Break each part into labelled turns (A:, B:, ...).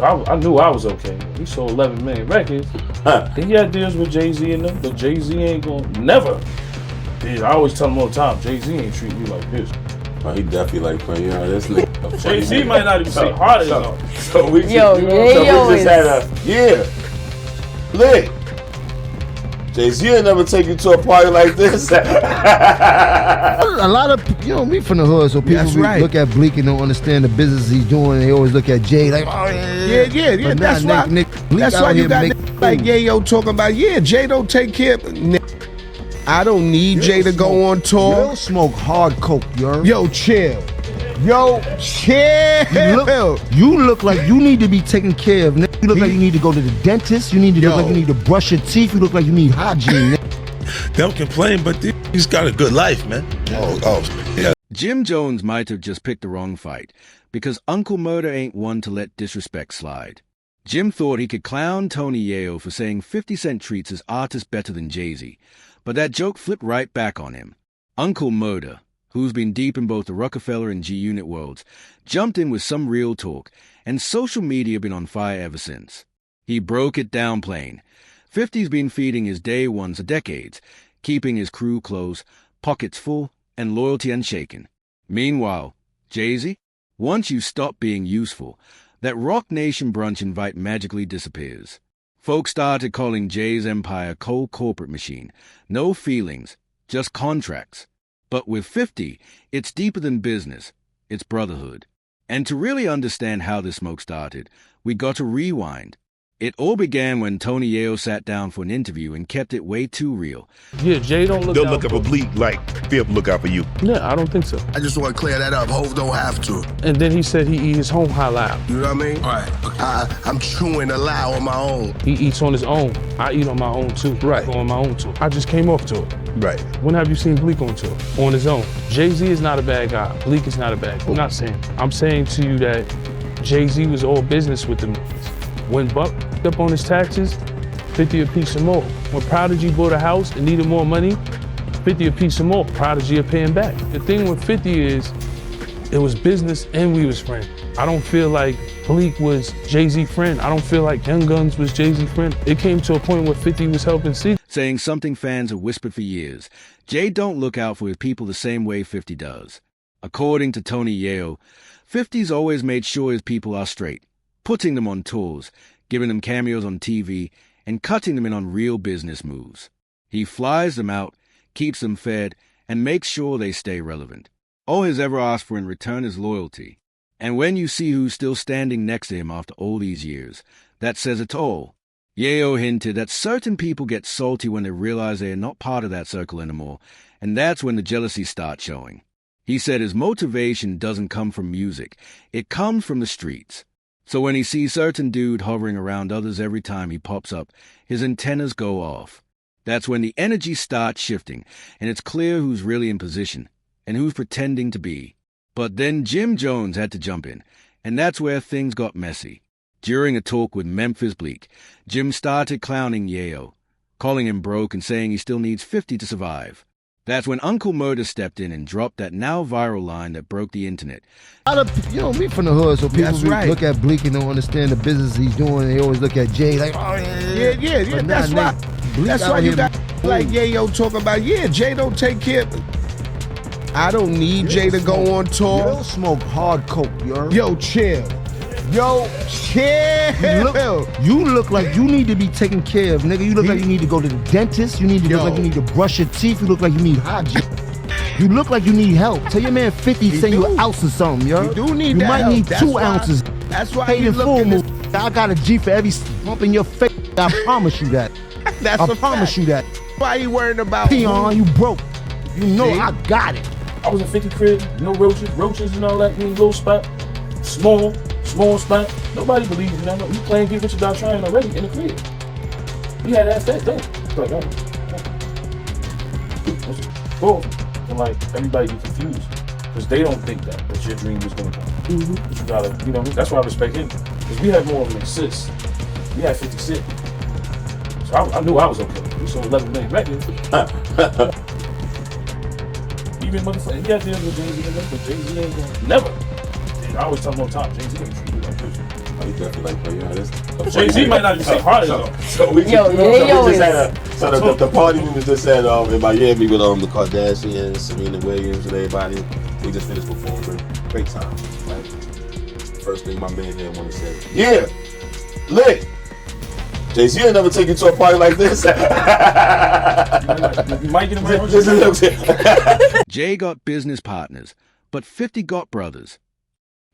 A: So I knew I was okay. He sold 11 million records. And he had deals with Jay-Z and them, but Jay-Z ain't gonna never. Dude, I always tell him all the time, Jay-Z ain't treat me like this.
B: Oh, he definitely like playing, this nigga.
A: Jay-Z might not even say hard as
B: So we just, had a, lit. Jay-Z ain't never take you to a party like this.
C: A lot of, me from the hood, so people look at Bleak and don't understand the business he's doing. They always look at Jay like, oh
D: yeah. That's why you got like Yayo talking about, Jay don't take care of I don't need Jay to go on tour.
C: Yo, smoke hard coke, yo.
D: Yo, chill.
C: You look like you need to be taken care of, nigga. You look like you need to go to the dentist. You need to look like you need to brush your teeth. You look like you need hygiene, nigga.
E: Don't complain, but he's got a good life, man. Yeah.
F: Jim Jones might have just picked the wrong fight, because Uncle Murda ain't one to let disrespect slide. Jim thought he could clown Tony Yayo for saying 50 Cent treats his artist better than Jay-Z, but that joke flipped right back on him. Uncle Murda, who's been deep in both the Rockefeller and G-Unit worlds, jumped in with some real talk, and social media been on fire ever since. He broke it down plain. 50's been feeding his day ones for decades, keeping his crew close, pockets full, and loyalty unshaken. Meanwhile, Jay-Z, once you stop being useful, that Rock Nation brunch invite magically disappears. Folks started calling Jay's empire cold corporate machine. No feelings, just contracts. But with 50, it's deeper than business. It's brotherhood. And to really understand how this smoke started, we got to rewind. It all began when Tony Yayo sat down for an interview and kept it way too real.
A: Yeah, Jay don't look
E: out for Bleak like Fib look out for you.
A: Yeah, I don't think so.
D: I just want to clear that up. Hov don't have to.
A: And then he said he eat his home halal.
D: You know what I mean? All right. Okay. I'm chewing halal on my own.
A: He eats on his own. I eat on my own too.
D: Right.
A: I go on my own tour. I just came off tour.
D: Right.
A: When have you seen Bleak on tour? On his own. Jay-Z is not a bad guy. Bleak is not a bad guy. I'm not saying. I'm saying to you that Jay-Z was all business with them. When Buck up on his taxes, 50 a piece or more. When Prodigy bought a house and needed more money, 50 a piece or more. Prodigy are paying back. The thing with 50 is, it was business and we was friends. I don't feel like Bleak was Jay-Z friend. I don't feel like Young Guns was Jay-Z friend. It came to a point where 50 was helping C.
F: Saying something fans have whispered for years. Jay don't look out for his people the same way 50 does. According to Tony Yayo, 50's always made sure his people are straight, putting them on tours, giving them cameos on TV, and cutting them in on real business moves. He flies them out, keeps them fed, and makes sure they stay relevant. All he's ever asked for in return is loyalty. And when you see who's still standing next to him after all these years, that says it all. Yayo hinted that certain people get salty when they realize they are not part of that circle anymore, and that's when the jealousy starts showing. He said his motivation doesn't come from music, it comes from the streets. So when he sees certain dude hovering around others every time he pops up, his antennas go off. That's when the energy starts shifting, and it's clear who's really in position, and who's pretending to be. But then Jim Jones had to jump in, and that's where things got messy. During a talk with Memphis Bleak, Jim started clowning Yayo, calling him broke and saying he still needs 50 to survive. That's when Uncle Murda stepped in and dropped that now viral line that broke the internet.
C: Me from the hood, so people look at Bleak and don't understand the business he's doing. They always look at Jay like, oh
D: yeah. That's why you got like Yayo talking about, Jay don't take care of I don't need Jay to go on tour.
C: Yo, smoke hard coke,
D: yo. Chill.
C: You look like you need to be taken care of, nigga. You look like you need to go to the dentist. You need to look like you need to brush your teeth. You look like you need hygiene. You look like you need help. Tell your man 50 send you an ounce or something, yo.
D: You do need
C: that. You might
D: help.
C: need 2 ounces.
D: That's why
C: paid in full move. I got a G for every bump in your face. I promise you that. I promise you that.
D: Why you worrying about
C: Peon, you broke. You know I got it.
A: I was in 50 crib, no roaches and all that, in a little spot, small spot. Nobody believes in that. You playing Get Rich or Die Trying already in the crib. We had that fast done. Like, oh, and like everybody get confused because they don't think that your dream is gonna come. But you gotta, that's why I respect him because we had more of an assist. We had 50 Cent, so I knew I was okay. We sold 11 million records. Even motherfucker, he had deals with Jay-Z and them, but Jay-Z ain't gonna never. I always tell him all the time, Jay-Z ain't treat you like this.
B: definitely like, yeah, this.
A: Jay-Z might not be so hard though.
B: So we just had the party we was just at in Miami with the Kardashians, Serena Williams, and everybody. We just finished performing. Great time. Right? First thing my man here when he said, "Yeah, lit." Jay-Z ain't never take you to a party like this.
A: You might get him right.
F: Jay got business partners, but 50 got brothers.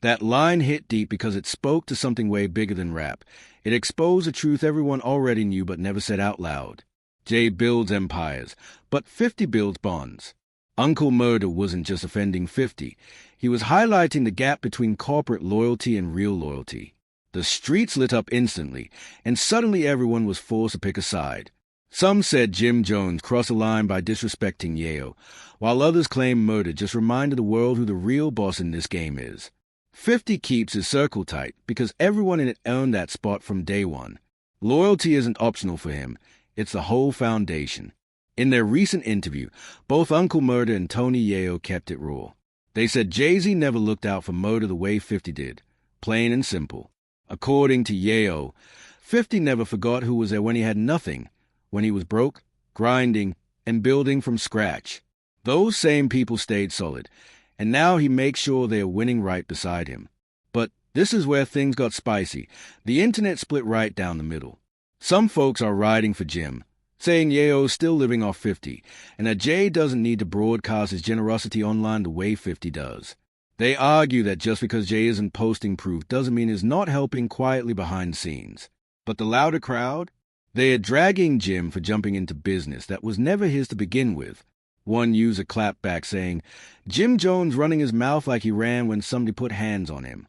F: That line hit deep because it spoke to something way bigger than rap. It exposed a truth everyone already knew but never said out loud. Jay builds empires, but 50 builds bonds. Uncle Murda wasn't just offending 50. He was highlighting the gap between corporate loyalty and real loyalty. The streets lit up instantly, and suddenly everyone was forced to pick a side. Some said Jim Jones crossed a line by disrespecting Yayo, while others claimed Murda just reminded the world who the real boss in this game is. 50 keeps his circle tight because everyone in it earned that spot from day one. Loyalty isn't optional for him. It's the whole foundation. In their recent interview, both Uncle Murda and Tony Yayo kept it raw. They said Jay-Z never looked out for Murda the way 50 did. Plain and simple. According to Yayo, 50 never forgot who was there when he had nothing, when he was broke, grinding, and building from scratch. Those same people stayed solid, and now he makes sure they are winning right beside him. But this is where things got spicy. The internet split right down the middle. Some folks are riding for Jim, saying Yayo's still living off 50, and that Jay doesn't need to broadcast his generosity online the way 50 does. They argue that just because Jay isn't posting proof doesn't mean he's not helping quietly behind the scenes. But the louder crowd? They are dragging Jim for jumping into business that was never his to begin with. One user clapped back saying, "Jim Jones running his mouth like he ran when somebody put hands on him."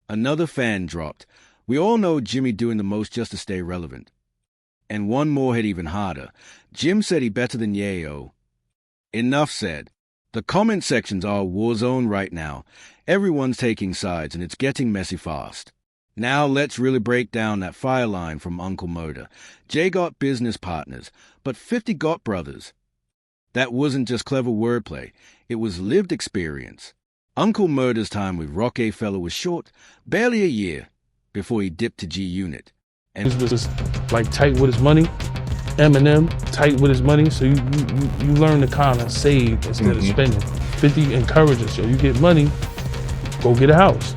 F: Another fan dropped, "We all know Jimmy doing the most just to stay relevant." And one more hit even harder. Jim said he better than Yayo. Enough said. The comment sections are a war zone right now. Everyone's taking sides, and it's getting messy fast. Now let's really break down that fire line from Uncle Murda. Jay got business partners, but 50 got brothers. That wasn't just clever wordplay. It was lived experience. Uncle Murda's time with Rockefeller was short, barely a year, before he dipped to G-Unit.
A: And he was just like tight with his money. Eminem, tight with his money, so you learn to kind of save instead of spending. 50 encourages, yo, you get money, go get a house.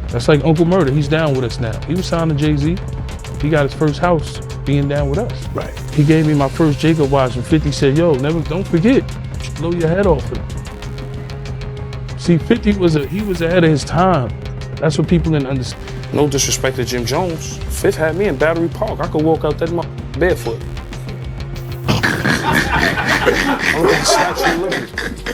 A: That's like Uncle Murda, he's down with us now. He was signed to Jay-Z, he got his first house being down with us.
E: Right.
A: He gave me my first Jacob watch and 50 said, yo, don't forget, blow your head off it. See, 50 he was ahead of his time. That's what people didn't understand. No disrespect to Jim Jones. Fifth had me in Battery Park. I could walk out that barefoot.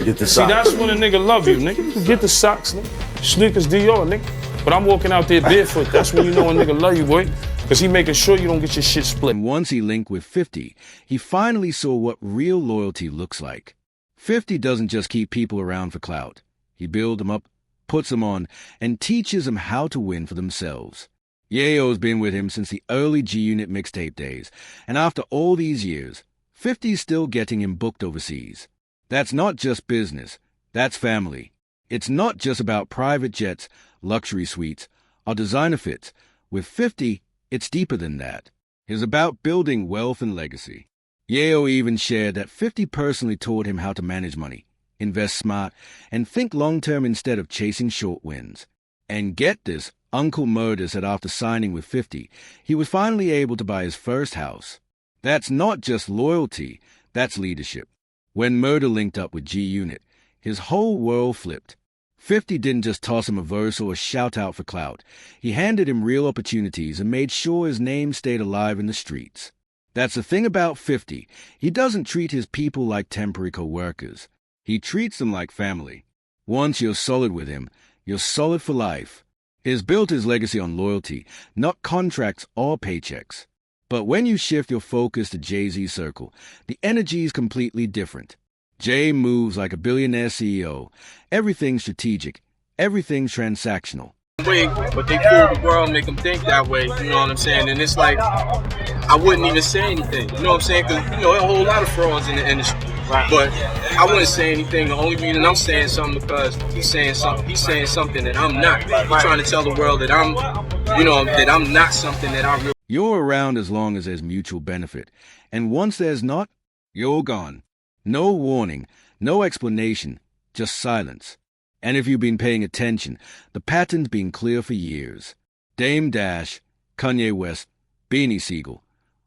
E: Get the
A: See, that's when a nigga love you, nigga. You can get the socks, nigga. Sneakers Dior, nigga. But I'm walking out there barefoot. That's when you know a nigga love you, boy. Because he making sure you don't get your shit split.
F: And once he linked with 50, he finally saw what real loyalty looks like. 50 doesn't just keep people around for clout. He builds them up, puts them on, and teaches them how to win for themselves. Yayo's been with him since the early G-Unit mixtape days, and after all these years, 50's still getting him booked overseas. That's not just business, that's family. It's not just about private jets, luxury suites, or designer fits. With 50, it's deeper than that. It's about building wealth and legacy. Yayo even shared that 50 personally taught him how to manage money, invest smart, and think long-term instead of chasing short wins. And get this, Uncle Murda said after signing with 50, he was finally able to buy his first house. That's not just loyalty, that's leadership. When Murda linked up with G-Unit, his whole world flipped. 50 didn't just toss him a verse or a shout-out for clout. He handed him real opportunities and made sure his name stayed alive in the streets. That's the thing about 50. He doesn't treat his people like temporary co-workers. He treats them like family. Once you're solid with him, you're solid for life. He's built his legacy on loyalty, not contracts or paychecks. But when you shift your focus to Jay-Z's circle, the energy is completely different. Jay moves like a billionaire CEO. Everything's strategic. Everything's transactional.
G: Way, but they fool the world and make them think that way, you know what I'm saying? And it's like, I wouldn't even say anything, you know what I'm saying? Because, you know, there are a whole lot of frauds in the industry. But I wouldn't say anything. The only reason I'm saying something because he's saying something that I'm not. He's trying to tell the world that I'm, that I'm not something that I really.
F: You're around as long as there's mutual benefit, and once there's not, you're gone. No warning, no explanation, just silence. And if you've been paying attention, the pattern's been clear for years. Dame Dash, Kanye West, Beanie Siegel,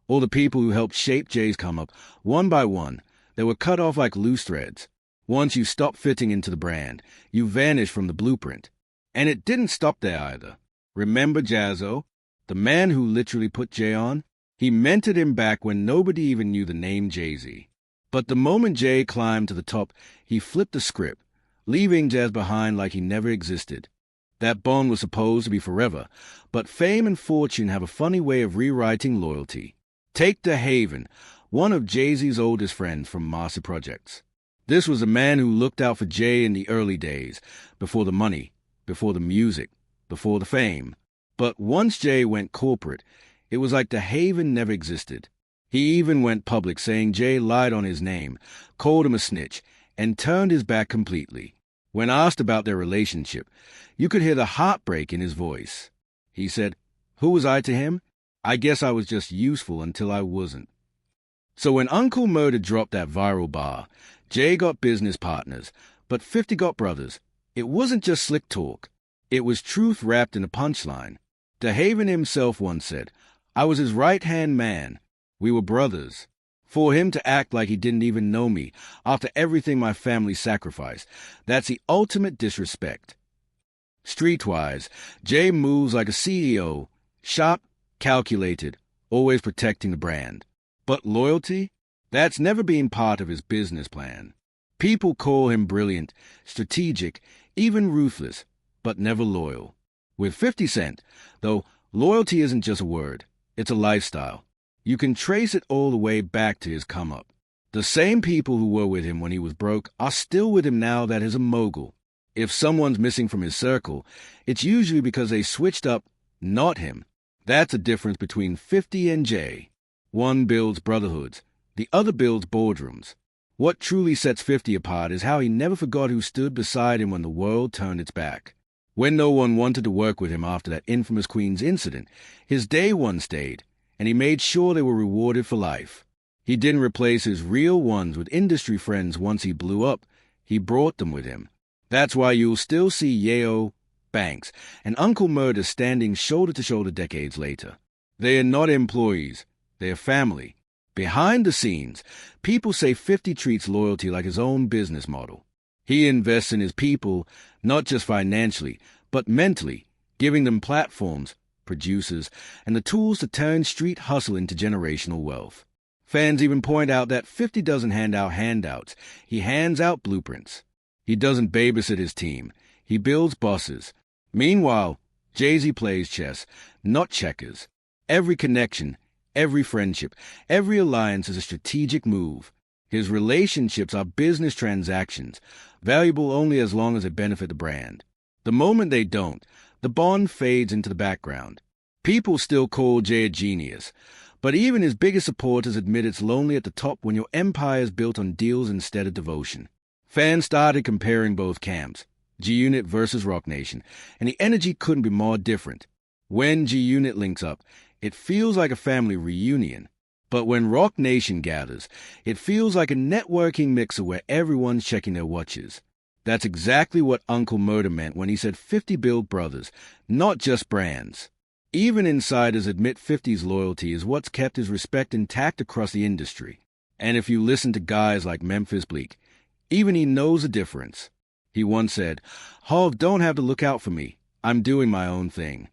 F: all the people who helped shape Jay's come up, one by one, they were cut off like loose threads. Once you stopped fitting into the brand, you vanished from the blueprint. And it didn't stop there either. Remember Jazzo, the man who literally put Jay on? He mentored him back when nobody even knew the name Jay-Z. But the moment Jay climbed to the top, he flipped the script, leaving Jazz behind like he never existed. That bond was supposed to be forever, but fame and fortune have a funny way of rewriting loyalty. Take DeHaven, one of Jay-Z's oldest friends from Master Projects. This was a man who looked out for Jay in the early days, before the money, before the music, before the fame. But once Jay went corporate, it was like DeHaven never existed. He even went public saying Jay lied on his name, called him a snitch, and turned his back completely. When asked about their relationship, you could hear the heartbreak in his voice. He said, "Who was I to him? I guess I was just useful until I wasn't." So when Uncle Murda dropped that viral bar, Jay got business partners, but 50 got brothers. It wasn't just slick talk. It was truth wrapped in a punchline. DeHaven himself once said, "I was his right-hand man. We were brothers." For him to act like he didn't even know me after everything my family sacrificed, that's the ultimate disrespect. Streetwise, Jay moves like a CEO, sharp, calculated, always protecting the brand. But loyalty? That's never been part of his business plan. People call him brilliant, strategic, even ruthless, but never loyal. With 50 Cent, though, loyalty isn't just a word, it's a lifestyle. You can trace it all the way back to his come-up. The same people who were with him when he was broke are still with him now that he's a mogul. If someone's missing from his circle, it's usually because they switched up, not him. That's the difference between 50 and Jay. One builds brotherhoods, the other builds boardrooms. What truly sets 50 apart is how he never forgot who stood beside him when the world turned its back. When no one wanted to work with him after that infamous Queens incident, his day one stayed, and he made sure they were rewarded for life. He didn't replace his real ones with industry friends once he blew up. He brought them with him. That's why you'll still see Yayo, Banks, and Uncle Murda standing shoulder to shoulder decades later. They are not employees. They are family. Behind the scenes, people say 50 treats loyalty like his own business model. He invests in his people, not just financially, but mentally, giving them platforms, producers, and the tools to turn street hustle into generational wealth. Fans even point out that 50 doesn't hand out handouts. He hands out blueprints. He doesn't babysit his team. He builds bosses. Meanwhile, Jay-Z plays chess, not checkers. Every connection, every friendship, every alliance is a strategic move. His relationships are business transactions, valuable only as long as they benefit the brand. The moment they don't, the bond fades into the background. People still call Jay a genius, but even his biggest supporters admit it's lonely at the top when your empire is built on deals instead of devotion. Fans started comparing both camps, G-Unit versus Roc Nation, and the energy couldn't be more different. When G-Unit links up, it feels like a family reunion. But when Roc Nation gathers, it feels like a networking mixer where everyone's checking their watches. That's exactly what Uncle Murda meant when he said 50 build brothers, not just brands. Even insiders admit 50's loyalty is what's kept his respect intact across the industry. And if you listen to guys like Memphis Bleak, even he knows the difference. He once said, "Hov don't have to look out for me. I'm doing my own thing."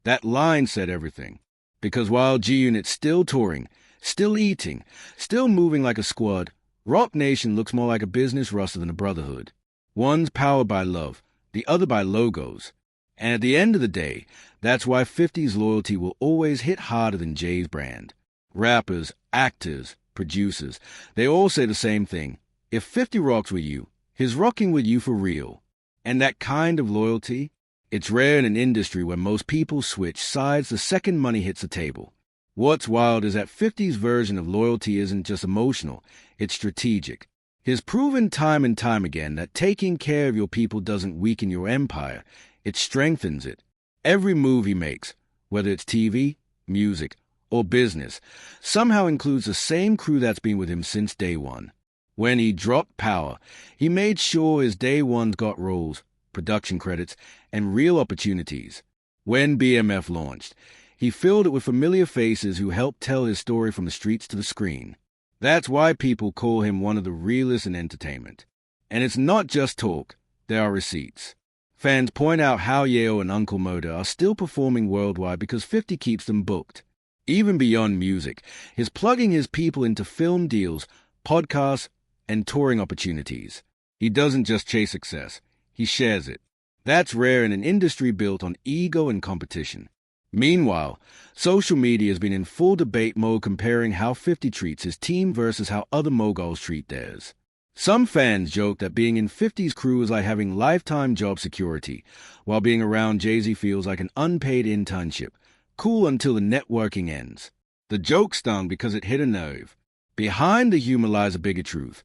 F: That line said everything. Because while G-Unit's still touring, still eating, still moving like a squad, Roc Nation looks more like a business roster than a brotherhood. One's powered by love, the other by logos. And at the end of the day, that's why 50's loyalty will always hit harder than Jay's brand. Rappers, actors, producers, they all say the same thing. If 50 rocks with you, he's rocking with you for real. And that kind of loyalty, it's rare in an industry where most people switch sides the second money hits the table. What's wild is that 50's version of loyalty isn't just emotional, it's strategic. He's proven time and time again that taking care of your people doesn't weaken your empire, it strengthens it. Every move he makes, whether it's TV, music, or business, somehow includes the same crew that's been with him since day one. When he dropped Power, he made sure his day ones got roles, production credits, and real opportunities. When BMF launched, he filled it with familiar faces who helped tell his story from the streets to the screen. That's why people call him one of the realest in entertainment. And it's not just talk, there are receipts. Fans point out how Yayo and Uncle Murda are still performing worldwide because 50 keeps them booked. Even beyond music, he's plugging his people into film deals, podcasts, and touring opportunities. He doesn't just chase success, he shares it. That's rare in an industry built on ego and competition. Meanwhile, social media has been in full debate mode comparing how 50 treats his team versus how other moguls treat theirs. Some fans joke that being in 50's crew is like having lifetime job security, while being around Jay-Z feels like an unpaid internship, cool until the networking ends. The joke stung because it hit a nerve. Behind the humor lies a bigger truth.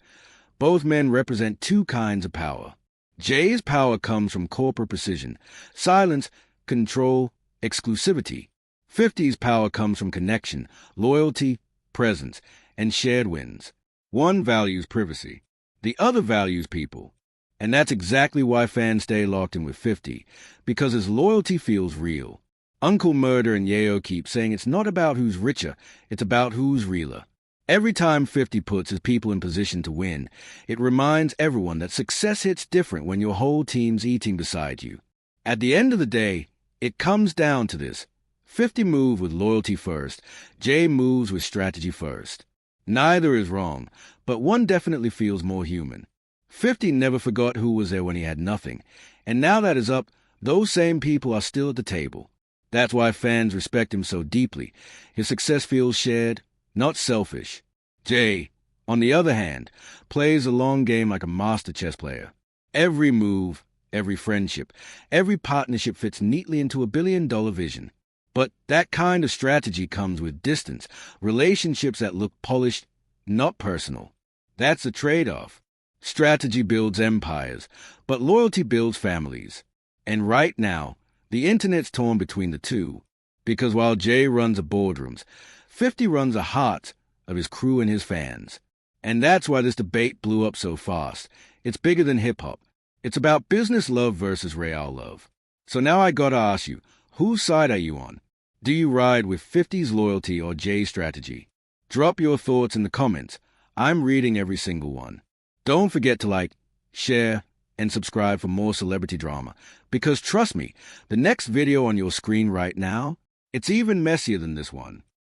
F: Both men represent two kinds of power. Jay's power comes from corporate precision, silence, control, exclusivity. 50's power comes from connection, loyalty, presence, and shared wins. One values privacy. The other values people. And that's exactly why fans stay locked in with 50, because his loyalty feels real. Uncle Murda and Yayo keep saying it's not about who's richer, it's about who's realer. Every time 50 puts his people in position to win, it reminds everyone that success hits different when your whole team's eating beside you. At the end of the day, it comes down to this. 50 move with loyalty first, Jay moves with strategy first. Neither is wrong, but one definitely feels more human. 50 never forgot who was there when he had nothing, and now that is up, those same people are still at the table. That's why fans respect him so deeply. His success feels shared, not selfish. Jay, on the other hand, plays a long game like a master chess player. Every move, every friendship, every partnership fits neatly into a billion-dollar vision. But that kind of strategy comes with distance, relationships that look polished, not personal. That's the trade-off. Strategy builds empires, but loyalty builds families. And right now, the internet's torn between the two, because while Jay runs the boardrooms, 50 runs the hearts of his crew and his fans. And that's why this debate blew up so fast. It's bigger than hip-hop. It's about business love versus real love. So now I gotta ask you, whose side are you on? Do you ride with 50's loyalty or Jay's strategy? Drop your thoughts in the comments. I'm reading every single one. Don't forget to like, share, and subscribe for more celebrity drama. Because trust me, the next video on your screen right now, it's even messier than this one.